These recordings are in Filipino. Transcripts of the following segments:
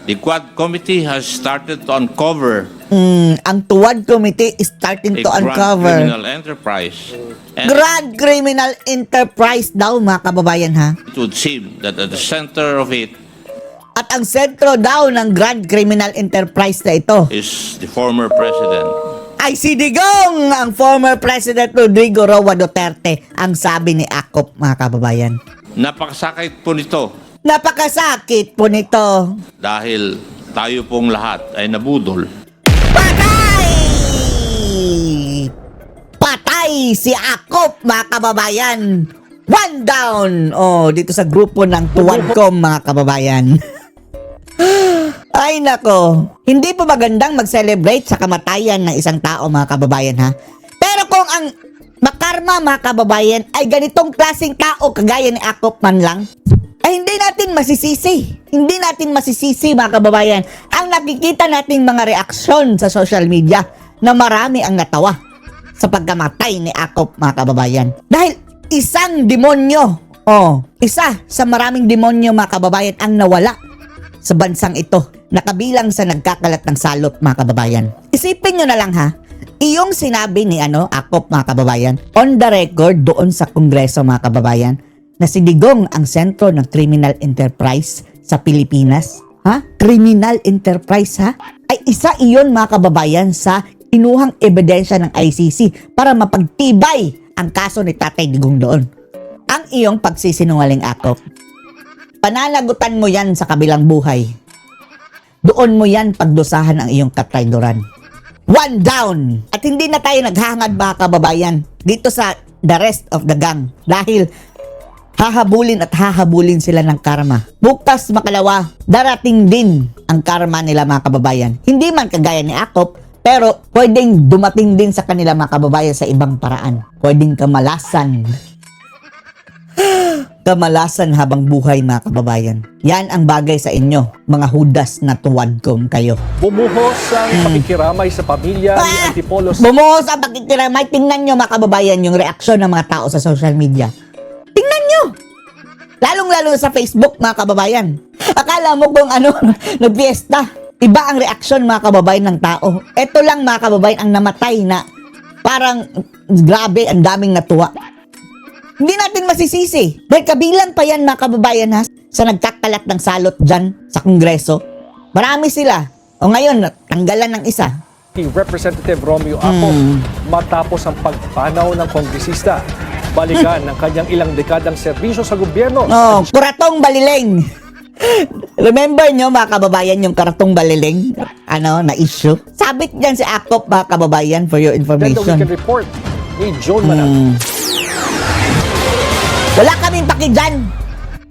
The Quad Committee has started to uncover Ang Tuwad Committee is starting a to grand uncover criminal enterprise. And grand criminal enterprise daw, mga kababayan, ha? it would seem that at the center of it At ang sentro daw ng grand criminal enterprise na ito is the former president. ay si Digong, ang former President Rodrigo Roa Duterte, ang sabi ni Akop, mga kababayan. Napakasakit po nito Napakasakit po nito. dahil tayo pong lahat ay nabudol. Patay! Patay si Akop, mga kababayan. One down! Oh, dito sa grupo ng Tuwadcom, mga kababayan. Ay nako, hindi po magandang mag-celebrate sa kamatayan ng isang tao, mga kababayan, ha? Pero kung ang makarma, mga kababayan, ay ganitong klaseng tao kagaya ni Akop man lang, ay hindi natin masisisi. Hindi natin masisisi, mga kababayan, ang nakikita nating mga reaksyon sa social media na marami ang natawa sa pagkamatay ni Akop, mga kababayan. Dahil isang demonyo, isa sa maraming demonyo, mga kababayan, ang nawala sa bansang ito, nakabilang sa nagkakalat ng salot, mga kababayan. Isipin nyo na lang, ha, iyong sinabi ni Akop, mga kababayan, on the record doon sa Kongreso, mga kababayan, na si Digong ang sentro ng criminal enterprise sa Pilipinas. Ha? Criminal enterprise, ha? Ay isa iyon, mga kababayan, sa inuhang ebidensya ng ICC para mapagtibay ang kaso ni Tatay Digong doon. Ang iyong pagsisinungaling, Akop, pananagutan mo yan sa kabilang buhay. Doon mo yan pagdusahan ang iyong katraydoran. One down! At hindi na tayo naghahangad, mga kababayan, dito sa the rest of the gang. Dahil hahabulin at hahabulin sila ng karma. Bukas makalawa, darating din ang karma nila, mga kababayan. Hindi man kagaya ni Akop, pero pwedeng dumating din sa kanila, mga kababayan, sa ibang paraan. Pwedeng kamalasan. Kamalasan habang buhay, mga kababayan. Yan ang bagay sa inyo, mga hudas na Tuwadcom kayo. Bumuhos ang pakikiramay sa pamilya ni Antipolo. Bumuhos ang pakikiramay. Tingnan nyo, mga kababayan, yung reaksyon ng mga tao sa social media. Tingnan nyo! Lalong-lalo sa Facebook, mga kababayan. Akala mo kung nagpiesta. Iba ang reaksyon, mga kababayan, ng tao. Ito lang, mga kababayan, ang namatay na parang grabe, ang daming natuwa. Hindi natin masisisi. Dahil kabilang pa yan, mga kababayan, ha, sa nagkakalat ng salot dyan sa Kongreso. Marami sila. O ngayon, tanggalan ng isa. Representative Romeo Acop matapos ang pagpanaw ng kongresista. Balikan ng kanyang ilang dekadang serbisyo sa gobyerno. Kuratong Baliling. Remember nyo, mga kababayan, yung Kuratong Baliling? Na issue? Sabit dyan si Akop, mga kababayan, for your Then the information. weekend report ni Joan Manang. Wala kaming paki dyan.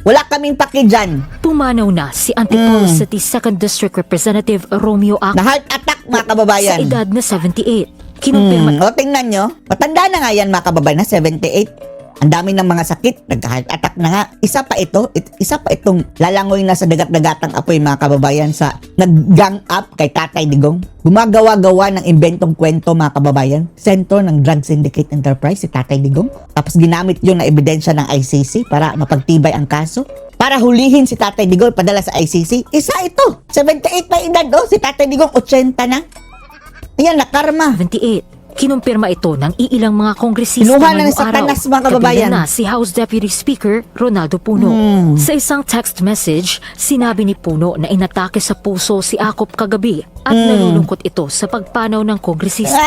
Wala kaming paki dyan. Pumanaw na si Antipolo City 2nd District Representative Romeo Acop Na heart attack, mga kababayan. sa edad na 78. Kinumpirma O, tingnan nyo. Matanda na nga yan, mga kababayan, na 78. Ang dami ng mga sakit. Nag-heart attack na nga. Isa pa itong lalangoy na sa dagat-dagatang apoy, mga kababayan, sa nag-gang up kay Tatay Digong. Gumagawa-gawa ng inventong kwento, mga kababayan. Sentro ng Drug Syndicate Enterprise, si Tatay Digong. Tapos ginamit yun na ebidensya ng ICC para mapagtibay ang kaso. Para hulihin si Tatay Digong, padala sa ICC. Isa ito. 78 pa edad, si Tatay Digong, 80 na. Ayan, nakarma. 78. Kinumpirma ito ng iilang mga kongresista Kinuha ng ngayong Satanas, araw. mga kababayan. Kabilang na si House Deputy Speaker Ronaldo Puno. Sa isang text message, sinabi ni Puno na inatake sa puso si Acop kagabi at nalulungkot ito sa pagpanaw ng kongresista.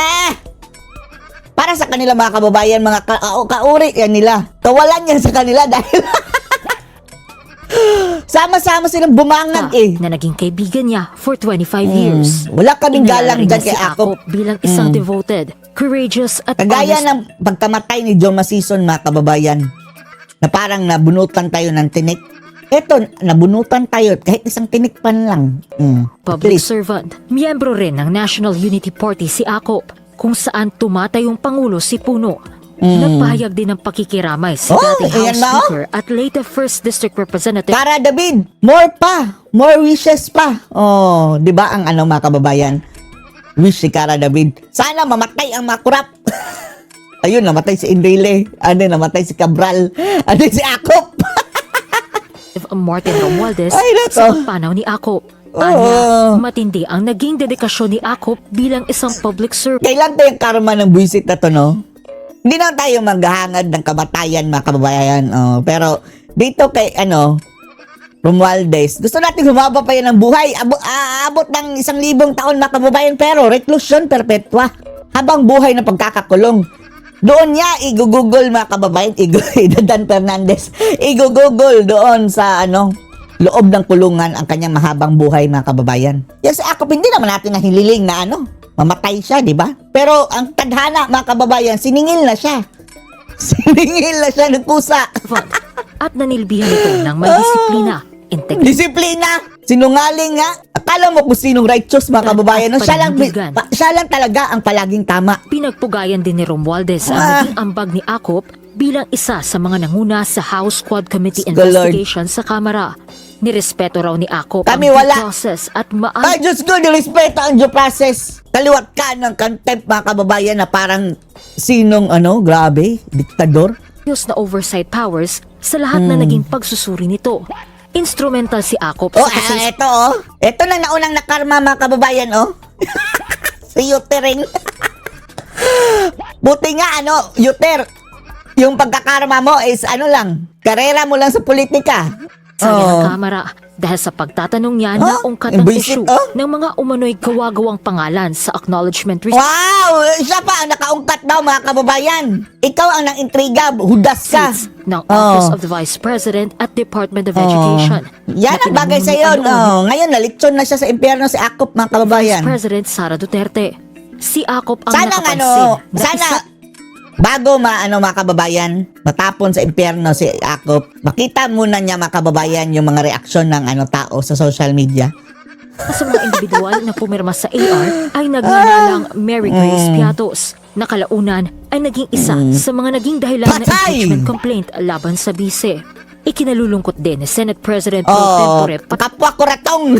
Para sa kanila, mga kababayan, mga kauri yan nila. Kawalan yan sa kanila dahil sama-sama silang bumangag Na naging kaibigan niya for 25 years. Wala kaming Inilala galang rin dyan niya kay si Akop. bilang isang devoted, courageous at Kagaya honest ng pagkamatay ni John Masison, mga kababayan, na parang nabunutan tayo ng tinik. Eto, nabunutan tayo kahit isang tinik pan lang. public servant. Miyembro rin ng National Unity Party si Acop, kung saan tumatayong Pangulo si Puno. Nagpahayag din ng pakikiramay si dating ayan House na, Speaker at later 1st District Representative Cara David, more wishes pa. Di ba ang mga kababayan? Wish si Cara David. Sana mamatay ang mga kurap. Ayun, namatay si Enrile. Namatay si Cabral. Si Akop. Martin Romualdez Ay, nako. sa panaw ni Acop. Oo. Matindi ang naging dedikasyon ni Akop bilang isang public servant. Kailan to yung karma ng buwisit na to, no? Hindi na tayo maghahangad ng kamatayan, mga kababayan. Pero dito kay, Romualdez, gusto natin humaba pa yan ng buhay. Aabot ng 1,000 taon, mga kababayan. Pero reclusion perpetua. Habang buhay na pagkakakulong. Doon niya, i-google mga kababayan, Dan Fernandez, i-google doon sa, loob ng kulungan ang kanyang mahabang buhay, mga kababayan. Yan si Akop, hindi naman natin nahililing na, mamatay siya, di ba? Pero ang tadhana, mga kababayan, siningil na siya. Siningil na siya ng kusa. At nanilbihan ito ng may disiplina, integrity, Disiplina! Sinungaling nga. Akala mo kung sinong righteous, mga kababayan. No? Panindigan. Siya lang talaga ang palaging tama. Pinagpugayan din ni Romualdez ang naging ambag ni Akop bilang isa sa mga nanguna sa House Quad Committee Diyos ko, Lord. investigation sa Kamara. Nirespeto raw ni Akop Kami ang due wala. process at Ay, Diyos ko, nirespeto ang due process. Kaliwat ka ng contempt, mga kababayan, na parang sinong, grabe, diktador. maayos na oversight powers sa lahat na naging pagsusuri nito. Instrumental si Akop Oh, sa kasal- eto, Eto na naunang nakarma, mga kababayan, Si Utering. Buti nga, Uter, yung pagkakarma mo is karera mo lang sa politika. Sabi ng Kamara dahil sa pagtatanong niya na ungkat ang Imbisit, issue ng mga umano'y kawagawang pangalan sa acknowledgement receipt Wow! Siya pa ang nakaungkat daw, mga kababayan. Ikaw ang nang-intriga, hudas ka. ng Office of the Vice President at Department of Education. Yan ang bagay sa iyo. Ngayon, nalitson na siya sa impyerno si Akop, mga kababayan. Vice President Sara Duterte. Si Akop ang Sana nakapansin na sana isa- bago mga kababayan, matapon sa impyerno si Akop, makita muna niya, mga kababayan, yung mga reaksyon ng tao sa social media. sa mga individual na pumirma sa AR ay nagnanalang Mary Grace Piatos. Nakalaunan ay naging isa sa mga naging dahilan ng Patay! impeachment complaint laban sa bise. Ikinalulungkot din ni Senate President Pro Oh, Tempore kapwa kuratong.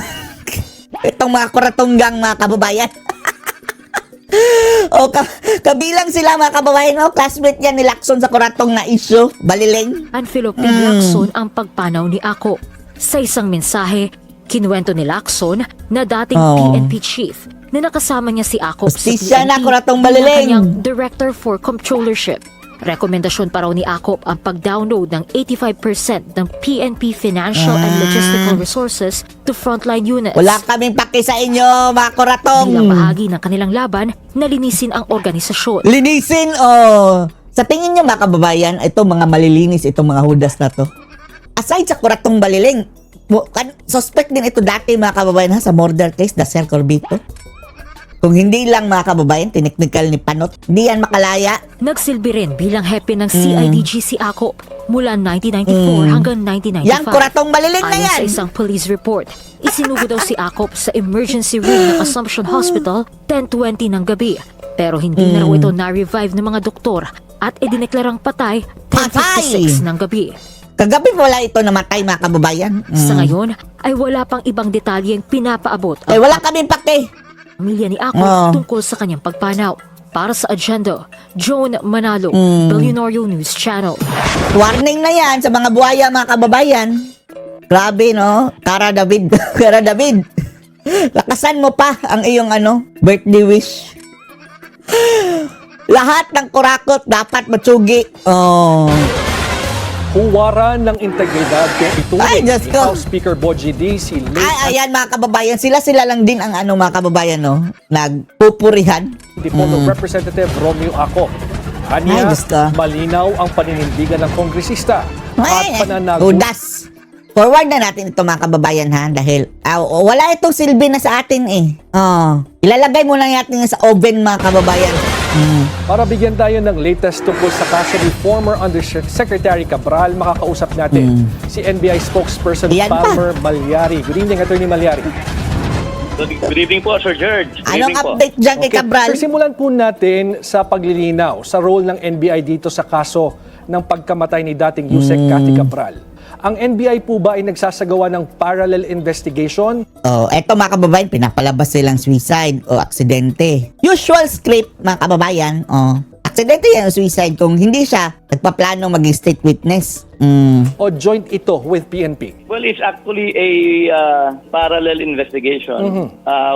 Itong mga kuratonggang, mga kababayan. Kabilang sila, mga kababayan, classmate niya ni Lacson sa kuratong na issue, Baliling. Anfilo P. Lacson ang pagpanaw ni Ako. Sa isang mensahe, kinuwento ni Lacson na dating PNP chief na nakasama niya si Akop Justisya na, kuratong bilang Baliling. kanyang Director for Comptrollership. Rekomendasyon pa raw ni Akop ang pag-download ng 85% ng PNP financial and logistical resources to frontline units. Wala kaming paki sa inyo, mga kuratong. Bilang bahagi ng kanilang laban, nalinisin ang organisasyon. Linisin, Sa tingin niyo, mga kababayan, ito mga malilinis, itong mga hudas na to. Aside sa kuratong Baliling, suspect din ito dati, mga kababayan, sa murder case, Dacer Corbito. Kung hindi lang, mga kababayan, tiniknikal ni Panot, hindi yan makalaya. Nagsilbi rin bilang hepe ng CIDG si Akop mula 1994 hanggang 1995. Yang kuratong Baliling na Ayon yan. sa isang police report, isinugo daw si Akop sa emergency room ng Assumption Hospital 10:20 ng gabi. Pero hindi na raw ito na-revive ng mga doktor at idineklarang patay 10:56 ng gabi. Kagabi wala ito namatay, mga kababayan. Sa ngayon ay wala pang ibang detalyeng pinapaabot Eh, ang wala kaming paki. pamilya ni Akop tungkol sa kanyang pagpanaw. Para sa Agenda, Joan Manalo, Billionario News Channel. Warning na yan sa mga buhaya, mga kababayan. Grabe, no? Cara David. Cara David. Lakasan mo pa ang iyong birthday wish. Lahat ng kurakot dapat matsugi. Huwaran ng integridad kung Ay, ituloy Diyos ni ko. House Speaker Bogie D. si late Ayan, mga kababayan. Sila lang din ang mga kababayan, no? Nagpupurihan. Antipolo Representative Romeo Ako. Ay, Aniya, Diyos ko. malinaw ang paninindigan ng kongresista at Ay, pananagot hudas. Forward na natin ito, mga kababayan, ha? Dahil wala itong silbi na sa atin, eh. Ilalagay mo lang natin sa oven, mga kababayan. Para bigyan tayo ng latest tungkol sa kaso ni former Undersecretary Cabral, makakausap natin si NBI spokesperson Yan pa. Palmer Malyari. Good evening, Attorney Malyari. Good evening po, Sir George. Good Anong evening po. update dyan kay Cabral? Sir, simulan po natin sa paglilinaw sa role ng NBI dito sa kaso ng pagkamatay ni dating Yusek Cathy Cabral. Ang NBI po ba ay nagsasagawa ng parallel investigation? Eto, mga kababayan, pinapalabas silang suicide o aksidente. Usual script, mga kababayan. Aksidente yan o suicide kung hindi siya nagpaplano maging state witness. O joint ito with PNP? Well, it's actually a parallel investigation.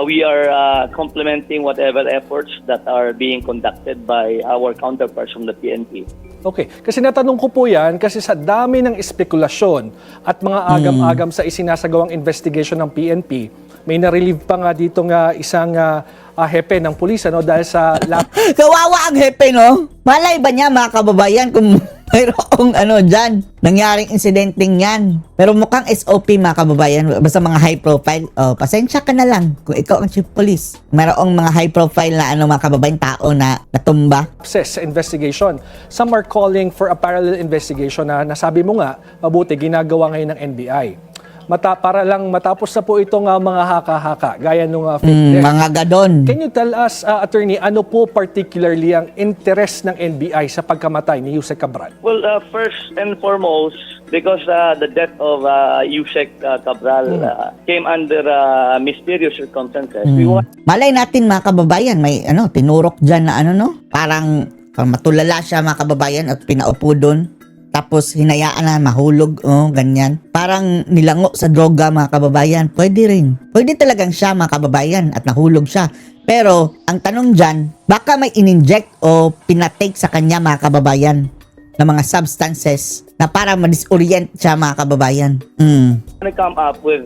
We are complementing whatever efforts that are being conducted by our counterparts from the PNP. Okay, kasi natanong ko po yan kasi sa dami ng espekulasyon at mga agam-agam sa isinasagawang investigation ng PNP, may na-relieve pa nga dito nga isang hepe ng pulis dahil sa Kawawa ang hepe, no? Malay ba niya, mga kababayan, kung mayroong dyan, nangyaring insidenteng yan. Pero mukhang SOP, mga kababayan, basta mga high profile, pasensya ka na lang kung ikaw ang chief police. Mayroong mga high profile na mga kababayan, tao na natumba. process sa investigation. Some are calling for a parallel investigation na nasabi mo nga, mabuti ginagawa ngayon ng NBI. Para lang matapos na po itong mga haka-haka, gaya nung fake death. Mga gadon. Can you tell us, Attorney, ano po particularly ang interest ng NBI sa pagkamatay ni Yusek Cabral? Well, first and foremost, because the death of Yusek Cabral came under mysterious circumstances, we want Malay natin, mga kababayan, may tinurok dyan na parang matulala siya, mga kababayan, at pinaupo doon. Tapos hinayaan na mahulog, ganyan. Parang nilango sa droga, mga kababayan. Pwede rin. Pwede talagang siya, mga kababayan, at nahulog siya. Pero, ang tanong dyan, baka may in-inject o pinatake sa kanya, mga kababayan, na mga substances na para ma-disorient siya, mga kababayan. to come up with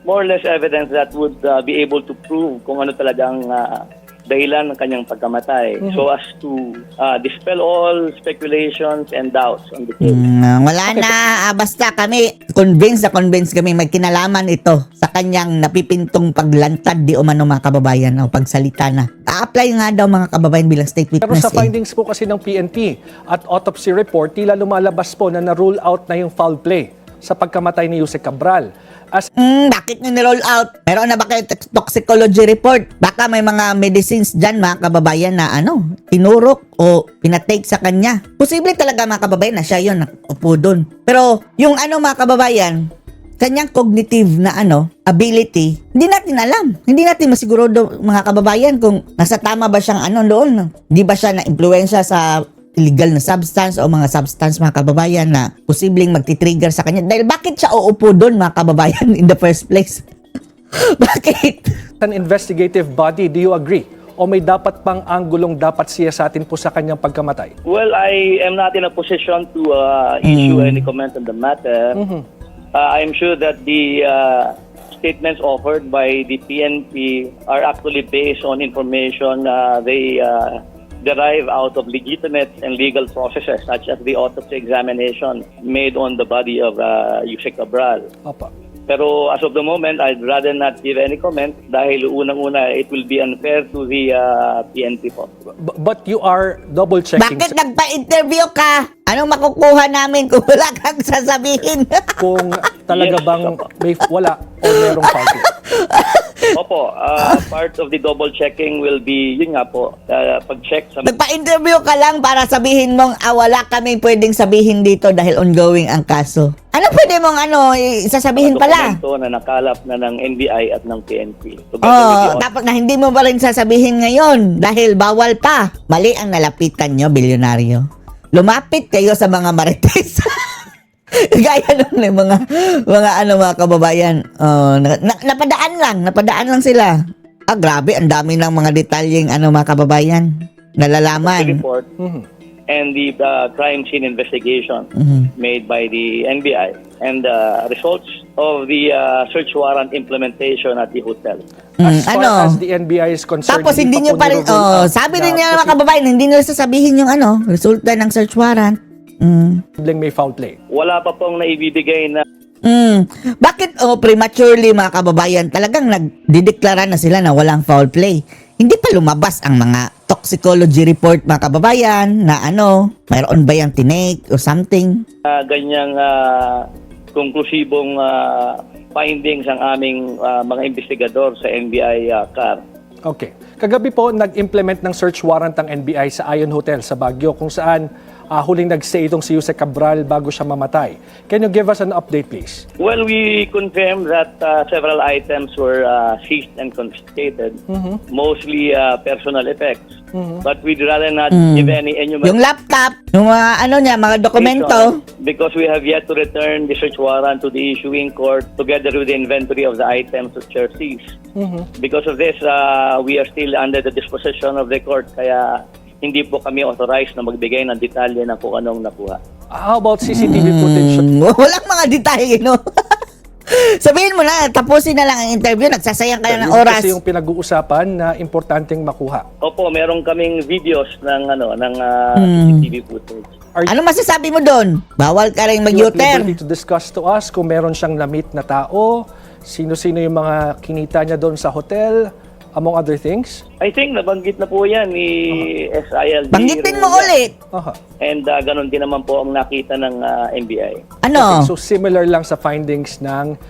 more or less evidence that would be able to prove kung ano talagang dahilan ng kanyang pagkamatay, so as to dispel all speculations and doubts on the case. Wala na. Basta kami, convinced kami may kinalaman ito sa kanyang napipintong paglantad di umano, mga kababayan, o pagsalita na. A-apply nga daw, mga kababayan, bilang state Pero witness. sa findings po kasi ng PNP at autopsy report, tila lumalabas po na na-rule out na yung foul play sa pagkamatay ni Yusek Cabral. As Bakit nyo ni-roll out? Meron na ba kayo toxicology report? Baka may mga medicines dyan, mga kababayan, na tinurok o pinatake sa kanya. Posible talaga, mga kababayan, na siya yun, nakupo dun. Pero yung mga kababayan, kanyang cognitive na ability, hindi natin alam. Hindi natin masigurado, mga kababayan, kung nasa tama ba siyang doon. Di ba siya na-impluensya sa illegal na substance o mga substance, mga kababayan, na posibleng magti-trigger sa kanya. Dahil bakit siya uupo doon, mga kababayan, in the first place? Bakit? an investigative body, do you agree? O may dapat pang anggulong dapat siyasatin po sa kanyang pagkamatay? Well, I am not in a position to issue any comment on the matter. I'm sure that the statements offered by the PNP are actually based on information they derive out of legitimate and legal processes such as the autopsy examination made on the body of Yusek Cabral. Opo. Pero as of the moment, I'd rather not give any comment dahil unang-una, it will be unfair to the PNP po. But you are double-checking Bakit nagpa-interview ka? Anong makukuha namin kung wala kang sasabihin? kung talaga Yes, bang opo. may wala o merong foul play. Opo, part of the double checking will be, yun nga po, pag-check sa Nagpa-interview ka lang para sabihin mong wala kaming pwedeng sabihin dito dahil ongoing ang kaso. Ano pwede mong isasabihin pala? dokumento na nakalap na ng NBI at ng PNP. Together with the Dapat na hindi mo ba rin sasabihin ngayon dahil bawal pa. Mali ang nalapitan nyo, bilyonaryo. Lumapit kayo sa mga marites. Gaya nung mga kababayan. Napadaan lang sila. Grabe, ang dami ng mga detalyeng mga kababayan. Nalalaman. report and the crime scene investigation made by the NBI and the results of the search warrant implementation at the hotel. As far as the NBI is concerned, Tapos hindi nyo pa rin, sabi rin niya mga kababayan, hindi nyo sasabihin yung resulta ng search warrant. posibleng may foul play. Wala pa pong naibibigay na Bakit prematurely, mga kababayan, talagang nagdideklara na sila na walang foul play? Hindi pa lumabas ang mga toxicology report, mga kababayan, na mayroon ba yung tinake or something? ganyang konklusibong findings ang aming mga investigador sa NBI CAR. Okay. Kagabi po, nag-implement ng search warrant ang NBI sa Ion Hotel sa Baguio kung saan huling nag-stay itong si Yusek Cabral bago siya mamatay. Can you give us an update, please? Well, we confirmed that several items were seized and confiscated, mostly personal effects. But we'd rather not give any Yung laptop, yung mga ano niya, mga dokumento. because we have yet to return the search warrant to the issuing court together with the inventory of the items that were seized. Because of this, we are still under the disposition of the court, kaya hindi po kami authorized na magbigay ng detalye ng kung anong nakuha. How about CCTV footage? Walang mga detalye, no? Sabihin mo na, tapusin na lang ang interview, nagsasayang ka na ng Yun oras. kasi yung pinag-uusapan na importanteng makuha. Opo, meron kaming videos ng CCTV footage. Ano masasabi mo doon? Bawal ka rin You at mag-U-turn. liberty to discuss to us kung meron siyang lamit na tao, sino-sino yung mga kinita niya doon sa hotel, among other things? I think nabanggit na po yan ni SILD. Banggitin mo Ruya. ulit. Aha. And ganon din naman po ang nakita ng NBI. Ano? Okay, so similar lang sa findings ng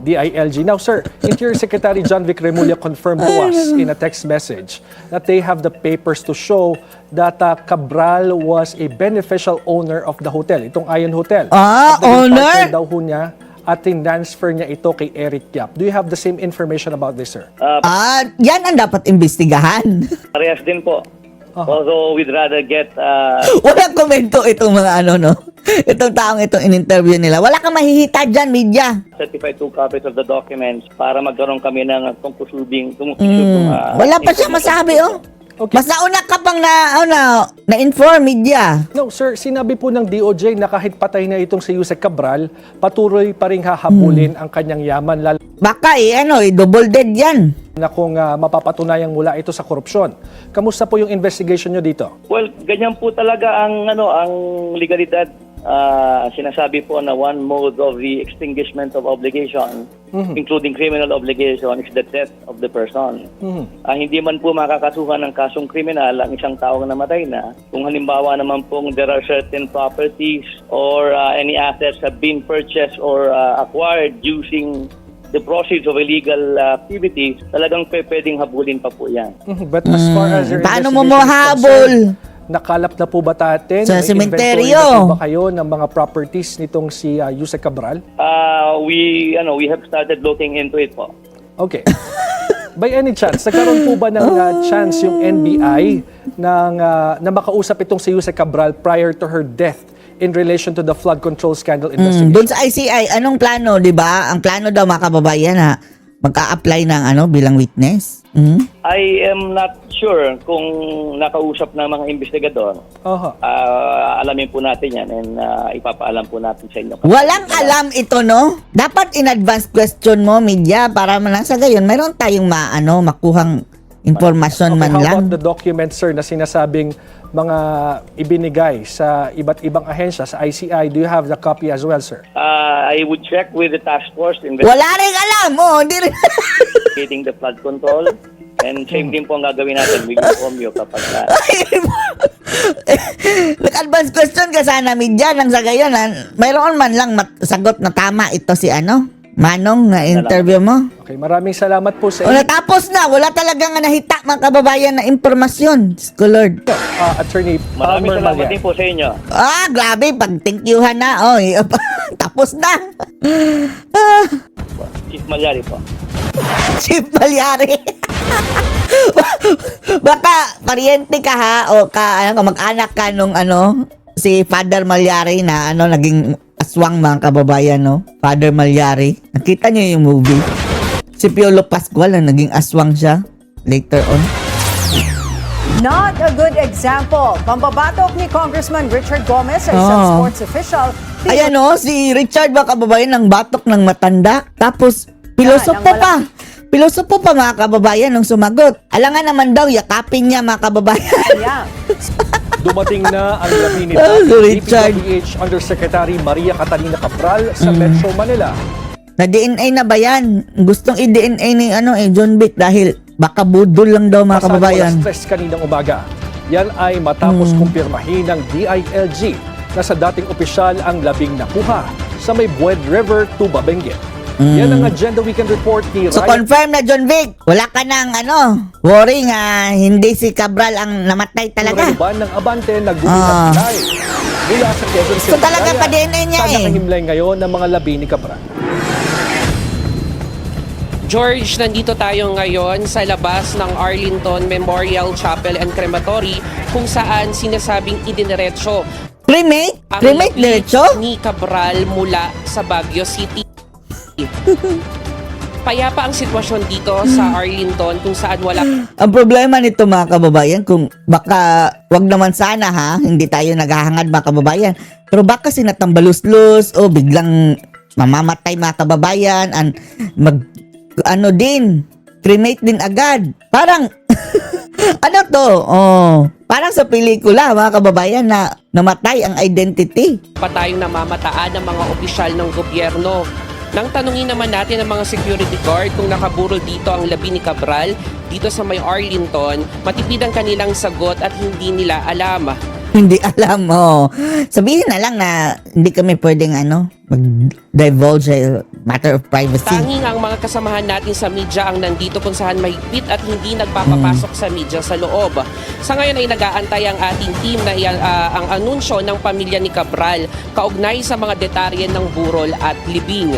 DILG. Now, sir, Interior Secretary John Vic Remulla confirmed to us in a text message that they have the papers to show that Cabral was a beneficial owner of the hotel, itong Ion Hotel. Ah, At naging owner? partner daw ho niya at transfer niya ito kay Eric Yap. Do you have the same information about this, sir? Yan ang dapat imbestigahan. Parehas din po. Although we'd rather get Walang komento itong mga ano, no? Itong taong itong in-interview nila. Wala kang mahihita dyan, media. certified 2 copies of the documents para magkaroon kami ng conclusubing Wala pa siya masabi, oh. Okay. Mas nauna ka pang na-inform, media. No, sir, sinabi po ng DOJ na kahit patay na itong si Yusek Cabral, patuloy pa rin hahabulin ang kanyang yaman, lalo Baka double dead yan. na kung mapapatunayang mula ito sa korupsyon. Kamusta po yung investigation nyo dito? Well, ganyan po talaga ang ang legalidad. Sinasabi po na one mode of the extinguishment of obligation, including criminal obligation, is the death of the person. Hindi man po makakasuhan ng kasong kriminal ang isang taong namatay na kung halimbawa naman pong there are certain properties or any assets have been purchased or acquired using the proceeds of illegal activities, talagang pwedeng habulin pa po yan. But as far as your Paano mo investigation is mahabol? concerned, nakalap na po ba natin? Sa May sementeryo. inventory na po ba kayo ng mga properties nitong si Yusek Cabral? We have started looking into it po. Okay. By any chance, nagkaroon po ba ng chance yung NBI na makausap itong si Yusek Cabral prior to her death in relation to the flood control scandal investigation? Doon sa ICI, anong plano, di ba? Ang plano daw mga kababayan magka-apply ng bilang witness. I am not sure kung nakausap ng mga investigador. Alamin po natin yan and ipapaalam po natin sa inyo. Walang alam ito, no? Dapat in advance question mo, media, para man lang sa gayon, mayroon tayong makuhang informasyon Okay, man how lang. about the documents, sir, na sinasabing mga ibinigay sa iba't ibang ahensya sa ICI? Do you have the copy as well, sir? I would check with the task force Wala rin alam, hindi rin. investigating the flood control. And same din po ang gagawin natin. We inform you kapag Nag-advance question ka sana, media, nang sa gayon, mayroon man lang sagot na tama ito si Manong na interview mo. Okay, maraming salamat po sa O natapos na, wala talagang nahita mga kababayan na impormasyon. Diyos ko, Lord. Attorney maraming Palmer salamat Malyan. din po sa inyo. Grabe, pag thank-youhan na. Tapos na. Chief Malyari po. Chief Malyari. Baka pariente ka o mag-anak ka nung si Father Malyari na naging aswang mga kababayan, no? Father Malyari. Nakita niyo yung movie? Si Piolo Pascual na naging aswang siya later on. Not a good example. Pambabatok ni Congressman Richard Gomez sa isang sports official. Ayan si Richard mga kababayan ng batok ng matanda. Tapos, pilosopo pa. Pilosopo pa mga kababayan nung sumagot. Alangan naman daw, yakapin niya mga kababayan. Yeah. Dumating na ang labi ni Si Richard. DPWH Undersecretary Maria Catalina Cabral sa Metro Manila. Na DNA na ba yan? Gustong i-DNA ni John Vic dahil baka budol lang daw mga kababayan. Pasado alas 3 kaninang umaga. Yan ay matapos kumpirmahin ng DILG na sa dating opisyal ang labing nakuha sa may Bued River, Tuba, Benguet. Yan ang Agenda Weekend Report ni So Ryan. confirm na John Vic, wala ka nang worry nga hindi si Cabral ang namatay talaga. Ban ng Abante nagbubuhat live mula sa Quezon City. So talaga pa-DNA niya Sa nakahimlay ngayon ng mga labi ni Cabral. George, nandito tayo ngayon sa labas ng Arlington Memorial Chapel and Crematory kung saan sinasabing idiniretso Cremate? ang Cremate labi diretso? ni Cabral mula sa Baguio City. Payapa ang sitwasyon dito sa Arlington kung saan wala Ang problema nito mga kababayan, kung baka, wag naman sana ha, hindi tayo naghahangad mga kababayan, pero baka sinatambalos-los o biglang mamamatay mga kababayan, cremate din agad. Parang, ano to? Oh, parang sa pelikula mga kababayan na namatay ang identity. pa tayong namamataan ng mga opisyal ng gobyerno. Nang tanungin naman natin ang mga security guard kung nakaburol dito ang labi ni Cabral dito sa may Arlington, matipid ang kanilang sagot at hindi nila alam. Hindi alam mo. Sabihin na lang na hindi kami pwedeng mag-divulge matter of privacy. Tanging ang mga kasamahan natin sa media ang nandito kung saan mahigpit at hindi nagpapapasok sa media sa loob. Sa ngayon ay nag-aantay ang ating team na ang anunsyo ng pamilya ni Cabral kaugnay sa mga detalye ng burol at libing.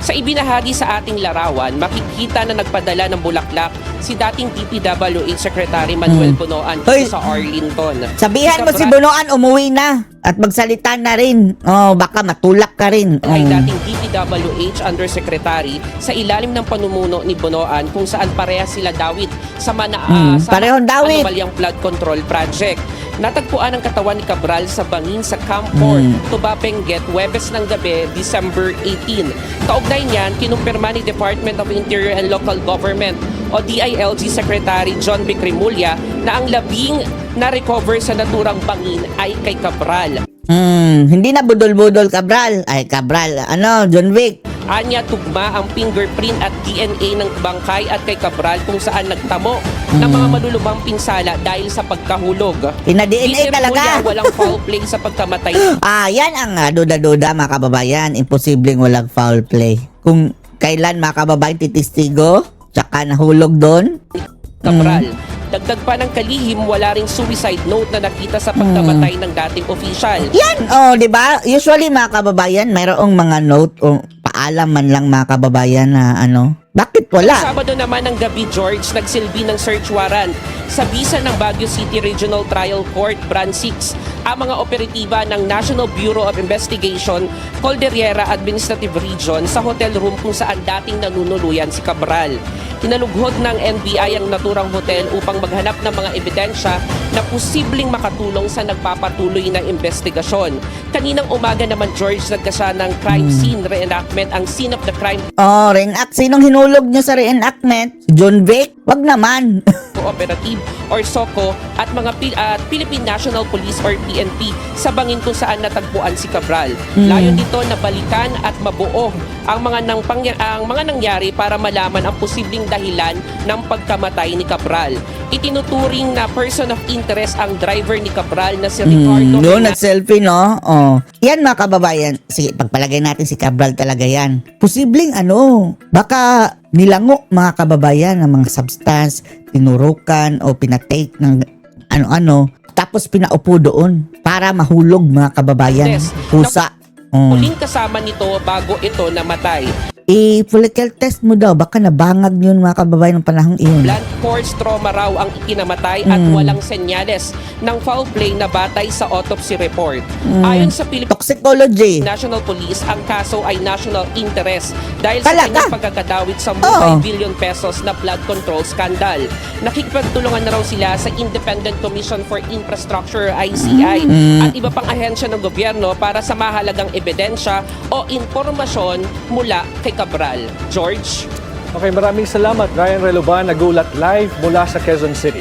Sa ibinahagi sa ating larawan, makikita na nagpadala ng bulaklak si dating DPWH Secretary Manuel Bonoan Hoy! dito sa Arlington. Sabihan mo si Cabral Bonoan umuwi na at magsalita na rin. Oh, baka matulak ka rin. ay dating DPWH Undersecretary sa ilalim ng panumuno ni Bonoan kung saan pareha sila dawit sa sa parehong dawit. anomalyang flood control project. Natagpuan ang katawan ni Cabral sa bangin sa Camp 4, Tuba Benguet, Huwebes ng gabi, December 18. Kaugnay niyan, kinumpirma ni Department of Interior and Local Government o DILG Secretary John B. Cremulya na ang labing na-recover sa naturang bangin ay kay Cabral. Hindi na budol-budol Cabral. Ay, Cabral. John Wick. Anya tugma ang fingerprint at DNA ng bangkay at kay Cabral kung saan nagtamo ng mga malulubang pinsala dahil sa pagkahulog. Pina-DNA talaga. Walang foul play sa pagkamatay Yan ang duda-duda mga kababayan. Imposibleng walang foul play. Kung kailan mga kababayan titistigo, tsaka nahulog doon. Cabral. Dagdag pa ng kalihim, wala ring suicide note na nakita sa pagkamatay ng dating opisyal. Yan, di ba? Usually mga kababayan, mayroong mga note o paalam man lang mga kababayan na bakit wala? Sabado naman ng gabi, George, nagsilbi ng search warrant sa bisa ng Baguio City Regional Trial Court, Branch 6, ang mga operatiba ng National Bureau of Investigation, Calderiera Administrative Region sa hotel room kung saan dating nanunuluyan si Cabral. Hinalughod ng NBI ang naturang hotel upang maghanap ng mga ebidensya na posibleng makatulong sa nagpapatuloy na investigasyon. Kaninang umaga naman, George, nagkasa ng crime scene reenactment ang scene of the crime reenact. Sinong hinulog nyo sa reenactment? Si John Wick? Wag naman. Cooperative or SOCO at mga Philippine National Police or PNP sa bangin kung saan natagpuan si Cabral. Layon dito na balikan at mabuo ang mga nangyari para malaman ang posibleng dahilan ng pagkamatay ni Cabral. Itinuturing na person of interest ang driver ni Cabral na si Ricardo nag-selfie, no? Yan mga kababayan. Sige, pagpalagay natin si Cabral talaga yan. Posibleng baka nilango mga kababayan ng mga substance, tinurukan o pinatake ng ano-ano, tapos pinaupo doon para mahulog mga kababayan. Yes. Pusa. Huling kasama nito bago ito namatay. Follicle test mo daw, baka nabangag yun mga kababayan ng panahong iyon. Blunt force trauma raw ang ikinamatay at walang senyales ng foul play na batay sa autopsy report. Ayon sa Philippine Toxicology. National Police, ang kaso ay national interest dahil Talaga? sa kanyang pagkakadawit sa multi-billion pesos na flood control scandal. Nakikipagtulungan na raw sila sa Independent Commission for Infrastructure, ICI, at iba pang ahensya ng gobyerno para sa mahalagang ebidensya o impormasyon mula kay Cabral. George? Okay, maraming salamat. Ryan Reloban, nagulat live mula sa Quezon City.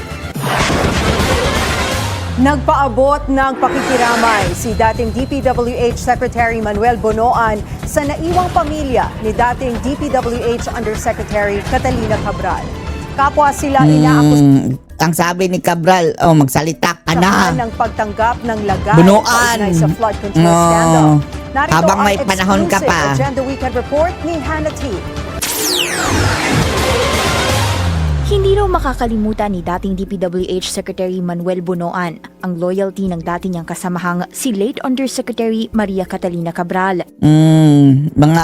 Nagpaabot ng pakikiramay si dating DPWH Secretary Manuel Bonoan sa naiwang pamilya ni dating DPWH Undersecretary Catalina Cabral. Kapwa sila inaakus Ang sabi ni Cabral, magsalita ka na. ng pagtanggap ng lagay Bonoan. kaugnay sa flood control scandal. Narito Habang ang may panahon ka pa. exclusive Agenda Weekend Report ni Hannah T. Hindi raw makakalimutan ni dating DPWH Secretary Manuel Bonoan ang loyalty ng dati niyang kasamahang si late Undersecretary Maria Catalina Cabral. Mga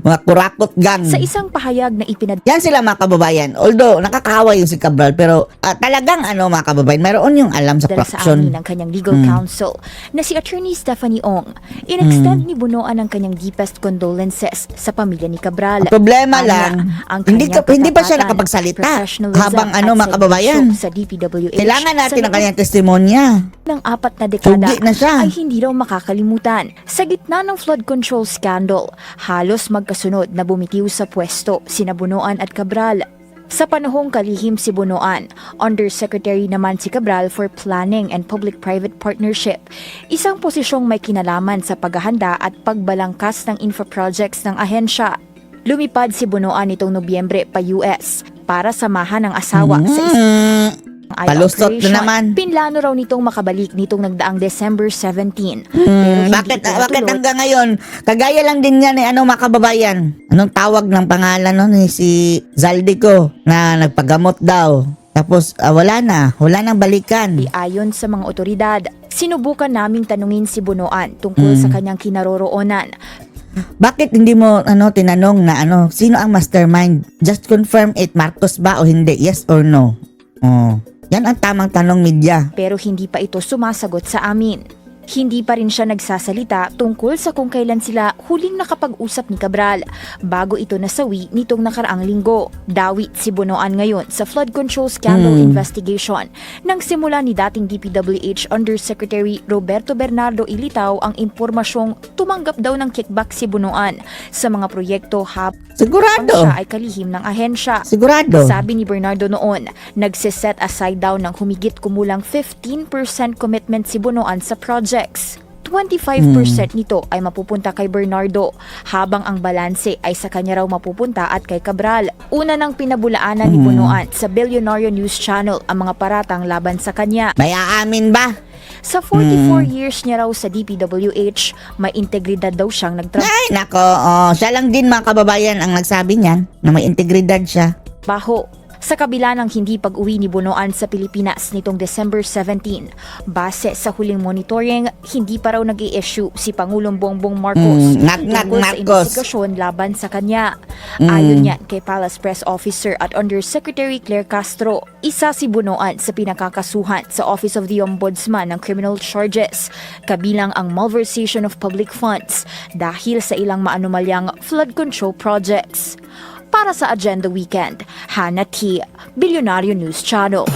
Mga kurakot gang. Sa isang pahayag na Yan sila mga kababayan. Although, nakakahawa yung si Cabral, pero talagang mga kababayan, mayroon yung alam sa dala sa corruption. amin ng kanyang legal counsel na si Attorney Stephanie Ong. In-extend ni Bunoan ang kanyang deepest condolences sa pamilya ni Cabral. Ang problema Anya, lang, ang hindi kanyang pa siya katapatan, nakapagsalita professionalism habang at mga kababayan. serbisyo sa DPWH Kailangan natin sa ang kanyang testimonya. ng 4 na dekada Sugi na siya. ay hindi raw makakalimutan. Sa gitna ng flood control scandal, halos magkasunod na bumitiw sa pwesto sina Bunoan at Cabral. Sa panahong kalihim si Bunoan, Undersecretary naman si Cabral for Planning and Public-Private Partnership, isang posisyong may kinalaman sa paghahanda at pagbalangkas ng infra projects ng ahensya. Lumipad si Bunoan nitong Nobyembre pa US para samahan ang asawa sa Palusot na operation. naman. Pinlano raw nitong makabalik nitong nagdaang December 17. Bakit hanggang ngayon? Kagaya lang din yan mga kababayan. Anong tawag ng pangalan ni si Zaldico na nagpagamot daw. Tapos wala nang balikan. Ayon sa mga otoridad, sinubukan naming tanungin si Bunoan tungkol sa kanyang kinaroroonan. Bakit hindi mo tinanong na sino ang mastermind? Just confirm it, Marcos ba o hindi? Yes or no? Yan ang tamang tanong, media. Pero hindi pa ito sumasagot sa amin. Hindi pa rin siya nagsasalita tungkol sa kung kailan sila huling nakapag-usap ni Cabral bago ito nasawi nitong nakaraang linggo. Dawit si Bunoan ngayon sa flood control scandal investigation nang simula ni dating DPWH Undersecretary Roberto Bernardo Ilitao ang impormasyong tumanggap daw ng kickback si Bunoan sa mga proyekto habang Sigurado. siya ay kalihim ng ahensya. Sigurado. Sabi ni Bernardo noon, nagsiset aside daw ng humigit kumulang 15% commitment si Bunoan sa projects. 25% nito ay mapupunta kay Bernardo, habang ang balanse ay sa kanya raw mapupunta at kay Cabral. Una nang pinabulaanan ni Bunoan sa Billionaire News Channel ang mga paratang laban sa kanya. May aamin ba? Sa 44 years niya raw sa DPWH, may integridad daw siyang nagtrabaho. Ay, nako. Siya lang din mga kababayan ang nagsabi niyan na may integridad siya. Sa kabila ng hindi pag-uwi ni Bunoan sa Pilipinas nitong December 17, base sa huling monitoring, hindi pa raw nag-i-issue si Pangulong Bongbong Marcos tungkol sa investigasyon laban sa kanya. Ayon yan kay Palace Press Officer at Undersecretary Claire Castro, isa si Bunoan sa pinakakasuhan sa Office of the Ombudsman ng criminal charges, kabilang ang malversation of public funds dahil sa ilang maanumalyang flood control projects. Para sa Agenda Weekend, Hannah T., Billionaire News Channel.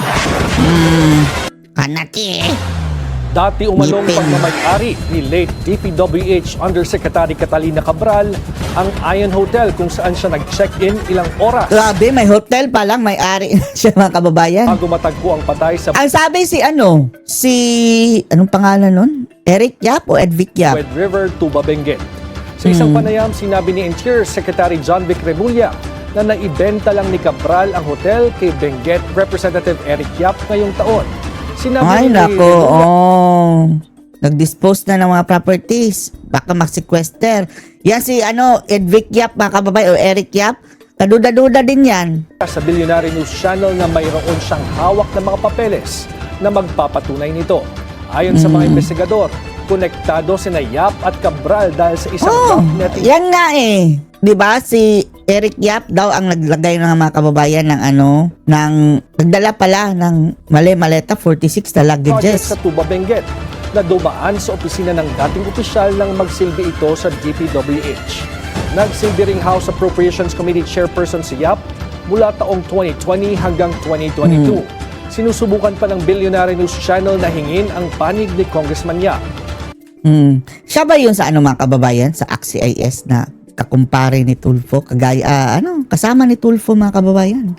Kanati. Dati umanong Ngipin. pagmamayari ni late DPWH Undersecretary Catalina Cabral ang Ion Hotel kung saan siya nag-check-in ilang oras Grabe, may hotel pa lang, may ari siya mga kababayan. bago matagpo ang patay sa Ang sabi anong pangalan nun? Eric Yap o Edvic Yap? Red River, Tuba, Benguet. Sa isang panayam, sinabi ni Interior Secretary John Vic Remulla na naibenta lang ni Cabral ang hotel kay Benguet Representative Eric Yap ngayong taon. Sinabi Ay, ni nako. Remulla, Nag-dispose na ng mga properties. Baka mag-sequester. Yan si Edvic Yap, mga kababayan, o Eric Yap. Kaduda-duda din yan. sa Billionaire News Channel na mayroon siyang hawak na mga papeles na magpapatunay nito. Ayon sa mga investigador, konektado sina Yap at Cabral dahil sa isang rock netting Yan nga eh. 'Di ba si Eric Yap daw ang naglagay ng mga kababayan ng nagdala pala ng maleta 46 na project luggages. sa Tuba, Benguet na dumaan sa opisina ng dating opisyal nang magsilbi ito sa DPWH. Nagsilbi ring House Appropriations Committee Chairperson si Yap mula taong 2020 hanggang 2022. Sinusubukan pa ng Billionaire News Channel na hingin ang panig ni Congressman Yap. Siya ba yun sa mga kababayan sa AXIS na kakumpare ni Tulfo? Kagaya, kasama ni Tulfo mga kababayan.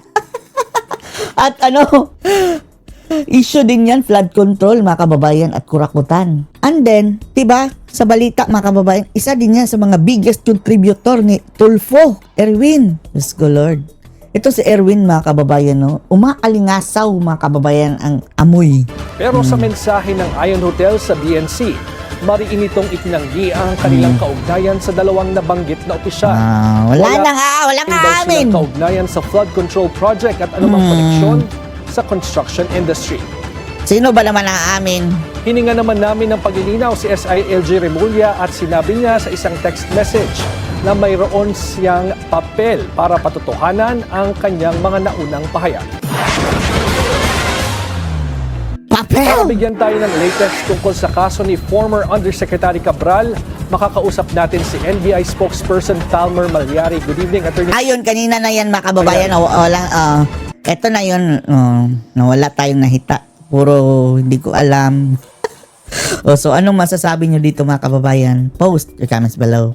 At issue din yan, flood control mga kababayan at kurakutan. And then, diba, sa balita mga kababayan, isa din yan sa mga biggest contributor ni Tulfo, Erwin. Diyos ko Lord. Ito si Erwin mga kababayan, umaalingasaw mga kababayan ang amoy. Pero sa mensahe ng Ion Hotel sa DNC, mariin itong itinanggi ang kanilang kaugnayan sa dalawang nabanggit na opisyal. Walang daw amin. silang kaugnayan sa flood control project at anumang koneksyon sa construction industry. Sino ba naman ang amin? Hininga naman namin ng paglilinaw si SILG Remulla at sinabi niya sa isang text message na mayroon siyang papel para patotohanan ang kanyang mga naunang pahayag. Para Papel! bigyan tayo ng latest tungkol sa kaso ni former Undersecretary Cabral, makakausap natin si NBI spokesperson Talmer Malyari. Good evening, Attorney. Ayun, kanina na yan mga kababayan. Eto na yun. Nawala tayong nahita. Puro hindi ko alam. So, anong masasabi nyo dito mga kababayan? Post your comments below.